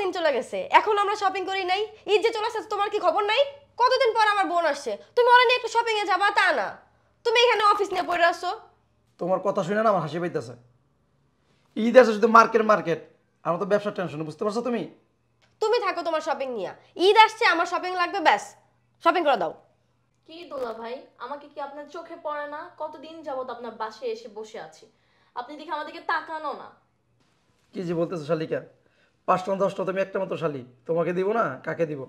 দিন চলে গেছে, এখন আমরা শপিং করি নাই। ঈদ যে চলে আসছে তোমার কি খবর নাই? কতদিন পর আমার বোন আসছে, তুমি ওরা নিয়ে একটু শপিং এ যাবা তা না, তুমি এখানে অফিস নিয়ে পড়ে আসছো। তোমার কথা শুনে না আমার হাসি পাইতেছে। ঈদ আসে শুধু মার্কেট মার্কেট, আমার তো ব্যবসার টেনশন, বুঝতে পারছো তুমি? তুমি থাকো তোমার শপিং নিয়ে, ঈদ আসছে আমার শপিং লাগবে, ব্যাস শপিং করে দাও। কি দুলা ভাই, আমাকে কি আপনার চোখে পড়ে না? কতদিন যাবত আপনার বাসায় এসে বসে আছি, আপনি দেখে আমাদেরকে তাকানো না। কি যে বলতেছো শালিকা, 5টা 10টা তুমি একটা মাত্র শালি, তোমাকে দিব না কাকে দিব?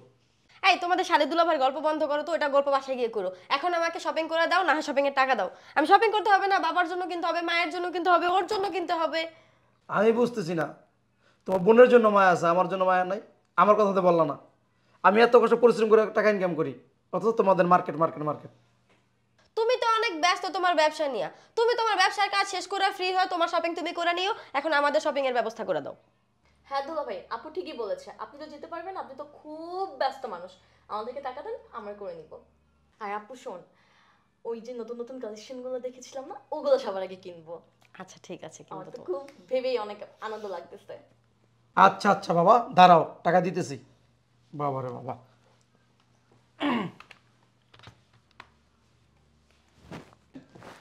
এই তোমাদের শালি দুলাভাইয়ের গল্প বন্ধ করো তো, এটা গল্প বাসায় গিয়ে করো। এখন আমাকে শপিং করে দাও, না হয় শপিং এর টাকা দাও। আমি শপিং করতে হবে না, বাবার জন্য কিনতে হবে, মায়ের জন্য কিনতে হবে, ওর জন্য কিনতে হবে। আমি বুঝতেছি না, তোমার বোনের জন্য মায়া আছে, আমার জন্য মায়া নাই। আমার কথা তো বললা না। আমি এত কষ্ট পরিশ্রম করে টাকা ইনকাম করি, অথচ তোমাদের মার্কেট মার্কেট মার্কেট। তুমি তো অনেক ব্যস্ত তোমার ব্যবসা নিয়ে, তুমি তোমার ব্যবসার কাজ শেষ করে ফ্রি হয়, তোমার শপিং তুমি করে নিও। এখন আমাদের শপিং এর ব্যবস্থা করে দাও। হ্যাঁ দুলা ভাই, আপু ঠিকই বলেছে, আপনি তো যেতে পারবেন, আপনি তো খুব ব্যস্ত মানুষ। আমাদেরকে টাকা দেন, আমরা করে নিব। আর আপু শোন, ওই যে নতুন নতুন কালেকশন গুলো দেখেছিলাম না, ওগুলো সবার আগে কিনবো। আচ্ছা ঠিক আছে, আমার কিন্তু তো খুব ভেবেই অনেক আনন্দ লাগতেছে। আচ্ছা আচ্ছা বাবা, দাঁড়াও, টাকা দিতেছি। বাবা রে বাবা,